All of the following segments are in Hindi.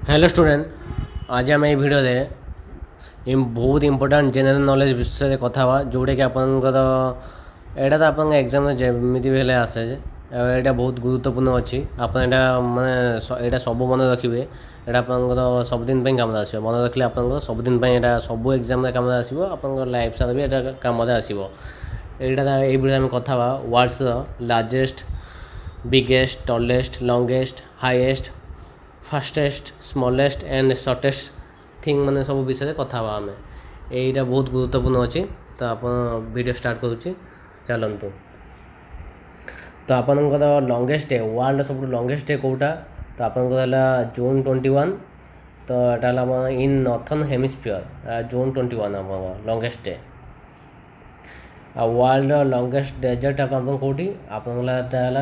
Hello student. आज आम ये भिडियो बहुत इंपोर्टाट जेनेल नॉलेज विषय कथा जोटा कि आपंकर यहाँ तो आप एग्जाम जमी भी आसे यहाँ बहुत गुरुत्वपूर्ण अच्छी आप मानने यहाँ सब मन रखिए यहाँ आप सबुदिन कम आस मन रखिले आप सबुदिन यहाँ सब एग्जाम कम आसो आप लाइफ सारा भी यहाँ कम आसो। यहाँ ये भिडियो कथा world's largest biggest tallest longest highest fastest smallest and shortest thing माने सब विषय कथा आम यहाँ बहुत गुरुत्वपूर्ण अच्छी। तो आप वीडियो स्टार्ट करुच्ची चलतु। तो आपंकर लंगेस्ट डे वर्ल्ड सब लंगेस्ट डे कौटा तो आपंकर जून 21। तो यहाँ इन नॉर्थन हेमिस्फीयर जून 21 आप longest day. World longest desert आप कौटी आप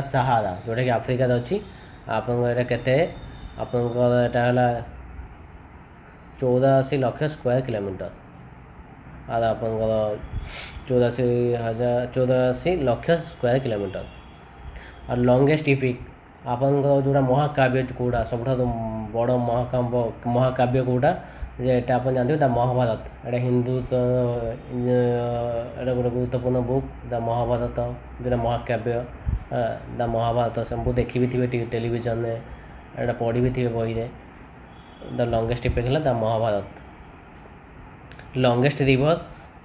सहारा जोटा कि आफ्रिकार अच्छी आप आपंकर यहाँ 84 लाख स्क्वायर किलोमीटर और आपंकर 84 लाख स्क्वायर किलोमीटर। और लंगेस्ट इपिक आपंकर जोड़ा महाकाव्य कौटा सब बड़ महाकाव्य कौटा जेटा आप जानते महाभारत यहाँ हिंदू यहाँ गोटे गुरुत्वपूर्ण बुक द महाभारत जोटा महाकाव्य द महाभारत सब देखी भी थे टेलीविजन यहाँ पढ़ी भी थे बही द लंगेस्ट इपिक है द महाभारत। लंगेस्ट रिवर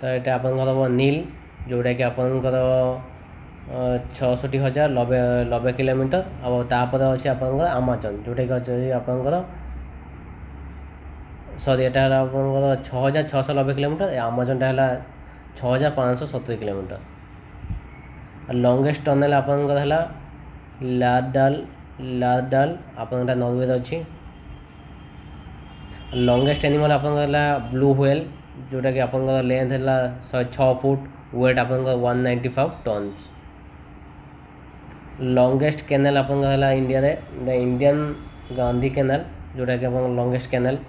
तो ये आपंकर नील जोटा कि आपंकर 66,090 किलोमीटर और तापर अच्छे आपंकर आमाजन जोटा कि अच्छे आपंकर सॉरी यहाँ आपंकर 6,690 किलोमीटर आमाजन है 6,570 किलोमीटर। लंगेस्ट टनेल आपंकर है लारडाल आपंकर नॉर्वे अच्छी। लंगेस्ट एनिमल आपंकर ब्लू व्हेल जोटा कि आपंकर लेंथ है 106 फुट वेट आपंकर 195 टन्स। लंगेस्ट कैनाल आपंकर है इंडिया रे द इंडियन गांधी कैनाल जोटा कि लंगेस्ट कैनाल।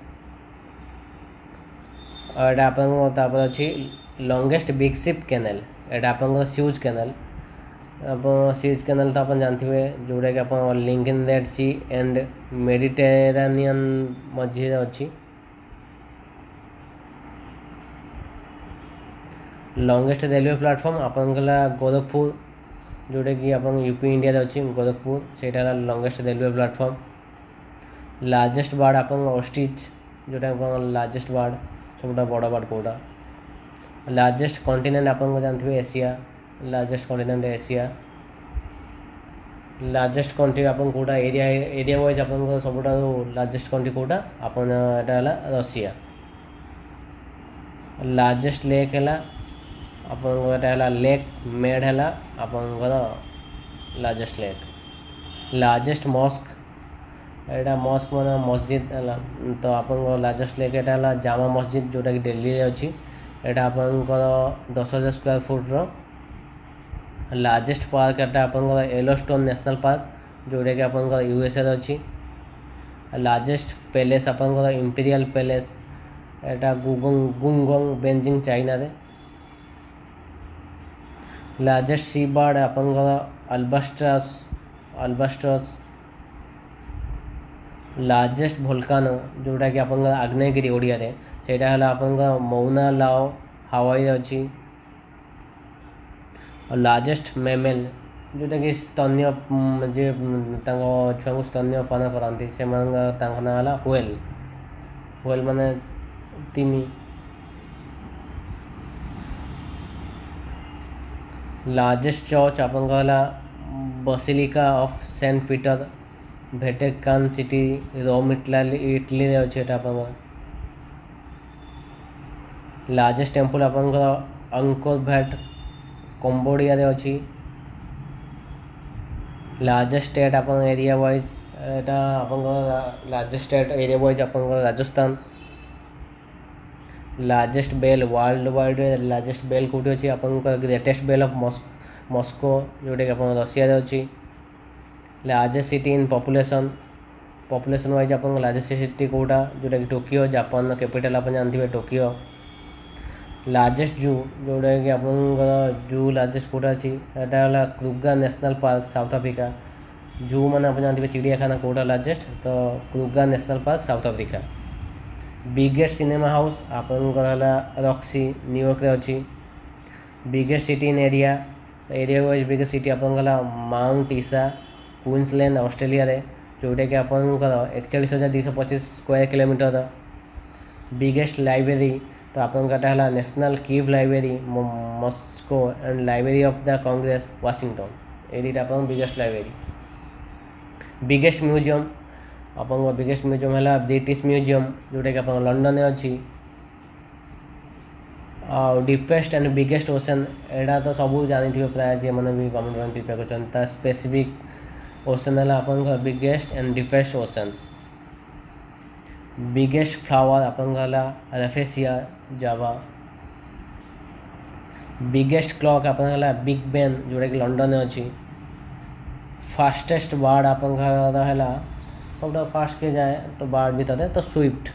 और यहाँ आप अच्छी लंगेस्ट बिग शिप कैनाल यहाँ आप स्यूज कैनाल आप स्यूज कैनाल तो आप जानते जोटा कि आप link in Red Sea and Mediterranean मझे अच्छी। लंगेस्ट रेलवे प्लेटफॉर्म आपंकर गोरखपुर जोटा कि आप यूपी इंडिया अच्छी गोरखपुर से longest railway platform. Largest bird आप ऑस्ट्रिच जोटा लार्जेस्ट बर्ड सब बड़ बर्ड कौटा। लार्जेस्ट कॉन्टिनेंट आप जानते Asia largest continent Asia. Largest country आप कौटा एरिया वाइज आप सब लार्जेस्ट कंट्री कौटा आप रशिया। लार्जेस्ट लेक है आप लेक मेड है आपंकर लार्जेस्ट लेक। लार्जेस्ट मॉस्क यहाँ मॉस्क मान मस्जिद है तो आप लार्जेस्ट लेक यहाँ जामा मस्जिद जोटा कि दिल्ली अच्छी यहाँ आपंकर 10,000 स्क्वायर फुट्र। लार्जेस्ट पार्क यहाँ आपंकर येलोस्टोन नेशनल पार्क जोटा कि आपंकर यूएसए अच्छी। लार्जेस्ट पैलेस आपंकर इंपीरियल पैलेस यहाँ गुंगोंग बेजिंग चाइना रे। लार्जेस्ट सी बर्ड आपंकर अल्बास्ट्रस। लार्जेस्ट भोल्कानो जोटा कि आपंकर आग्नेयगिरी ओडिया रे सेटा है आपंकर मौना लाओ हावाई अच्छी। और लार्जेस्ट मेमेल जोटा कि स्तन्य जे छुआ को स्तन्यपान कराती से ना है व्हेल व्हेल माने तिमी। लार्जेस्ट चर्च आपंकर basilica of Saint Peter Vatican City Rome Italy अच्छे आपंकर। लार्जेस्ट टेम्पल आपंकर अंकोर वैट कंबोडिया रे अच्छी। लार्जेस्ट स्टेट आप एरिया वाइज यहाँ आप लार्जेस्ट स्टेट एरिया वाइज आप Rajasthan. Largest bell world wide largest bell कौटी अच्छी आप ग्रेटेस्ट बेल ऑफ मॉस्को जोटा कि आप रशिया अच्छी। Largest city in population wise आप लार्जेस्ट सिटी कौटा जोटा कि टोकियो जापान कैपिटल आप जानते टोकियो। लार्जेस्ट जू जोटा कि आप जू लार्जेस्ट कौटा अच्छी यहाँ क्रुगा नेशनल पार्क साउथ अफ्रीका जू मैंने आप जानते चिड़ियाखाना कौटा लार्जेस्ट तो Kruger national park south Africa. Biggest cinema house आपंकर रॉक्सी न्यूयॉर्क रे अच्छी। Biggest city in area wise biggest city आपंकर माउंट ईसा क्वींसलैंड ऑस्ट्रेलिया रे जोटा कि आपंकर 41,225 स्क्वायर किलोमीटर। बिगेस्ट लाइब्रेरी तो आपंकर है National Kiev Library Moscow and library of the Congress Washington ये दुटा आप बिगेस्ट लाइब्रेरी। बिगेस्ट म्यूजियम आप बिगेस्ट म्यूजियम है ब्रिटिश म्यूजियम जोटा कि आप लंडन अच्छी। डीपेस्ट एंड बिगेस्ट ओशन एटा तो सब जानी प्राय जे मैंने भी गवर्नमेंट प्रिपेयर कर स्पेसिफिक ओशन है आप biggest and deepest ocean. Biggest flower आपंकर रेफेसिया जावा। बिगेस्ट क्लॉक आपंकर बिग बेन जोटा कि लंडन अच्छी। फास्टेस्ट बर्ड आपंकर है सब फास्ट के जाए तो बर्ड भी है तो स्विफ्ट।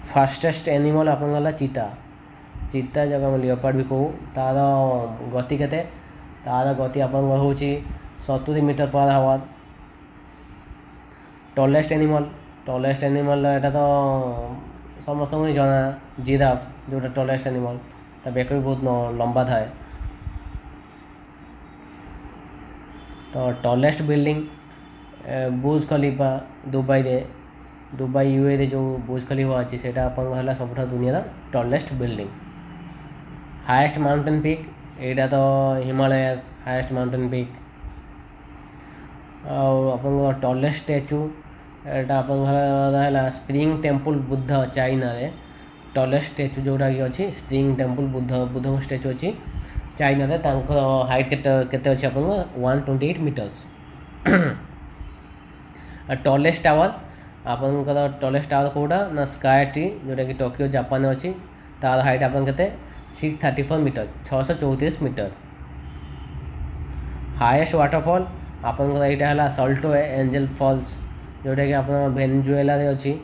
फास्टेस्ट एनिमल आपंकर चीता चीता जगह लियोपार्ड भी कहूँ तार गति के तार गति आपंकर हूँ 70 metre per hour. Tallest animal एटा तो समस्त ही जना जिराफ जोटा टलेस्ट एनिमल ता बेक भी बहुत लंबा थाए। तो tallest building Burj Khalifa Dubai यूए रे जो बुर्ज खलीफा अच्छी से है सब दुनिया tallest building. Highest mountain peak एटा तो हिमालयस हाईएस्ट माउंटेन पीक। और टलेस्ट स्टैचू एटा है स्प्रिंग टेम्पल बुद्ध चाइना रे टलेस्ट स्टैचू जोटा कि अच्छी स्प्रिंग टेम्पल बुद्ध स्टैचू अच्छी चाइना रे हाइट केते अच्छी 128 मीटर्स। टलेस्ट टावर आपंकर टलेस्ट टावर कौटा ना स्काई ट्री जोटा कि टोक्यो जापान अच्छी तार हाइट आप 634 मीटर 634 मीटर। हाईएस्ट वाटरफॉल आपंकर यहाँ है सल्टो एंजल फॉल्स जोटा कि आप वेनेजुएला रे अच्छी।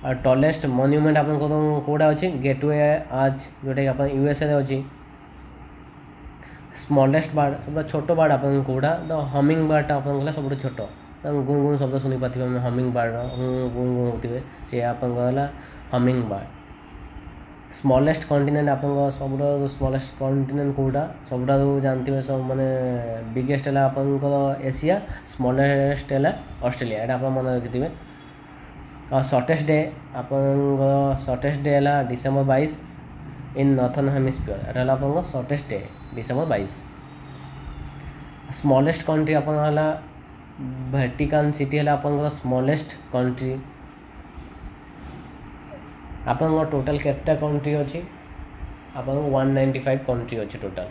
और टलेस्ट मॉन्यूमेंट आप कौटा अच्छी गेटवे आर्च जोटा कि आप यूएसए रे अच्छी। स्मॉलेस्ट बर्ड सब छोट बर्ड आप कौटा तो हमिंग बर्ड आप सब छोट गुँ गुँ शब्द शुणी पारे हमिंग बर्ड गुँ गुँ होते सी आप हमिंग बर्ड। स्मॉलेस्ट कॉन्टिनेंट आप सब स्मॉलेस्ट कॉन्टिनेंट कौटा सब जानते सब माने बिगेस्ट है आपंकर एशिया स्मॉलेस्ट है ऑस्ट्रेलिया यहाँ आप मन रखिथे। और शॉर्टेस्ट डे शॉर्टेस्ट डे है डिसेम्बर 22 इन नॉर्थर्न हेमिस्फीयर यहाँ आप shortest day December 22। Smallest country आप वेटिकन सिटी है आप स्मॉलेस्ट कंट्री। आप टोटाल केटा कंट्री अच्छी आप 195 कंट्री अच्छी टोटाल।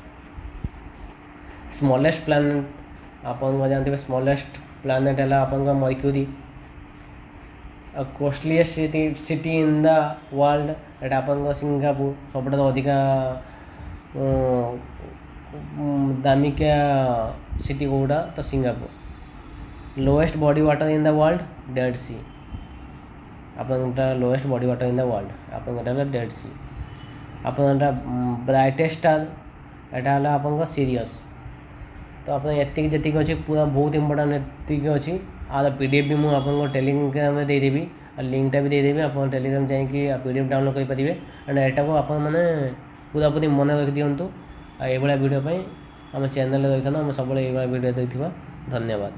स्मॉलेस्ट प्लानेट आप जानते स्मॉलेस्ट प्लानेट है आप Mercury. Costliest city in the world एटा आप सिंगापुर सब अधिका दामिका सिटी कौटा तो Singapore. Lowest body water in the world Dead Sea आप lowest body water in the world आप डेड सी। आप ब्राइटेस्ट स्टार यहाँ है आप सीरियस। तो आप ये जी अच्छी पूरा बहुत इंपोर्टाट ये अच्छी आर पीडीएफ भी मुझे आपको टेलीग्राम में देदेवी और लिंकटा भी देदेवी आप टेलीग्राम जाकि पीडीएफ डाउनलोड करेंगे एंड यहाँ को आप पूरा पूरी मन रखि दिंतु। ये भिडियो आम चैनल रही था आम सब भिडियो देखा धन्यवाद।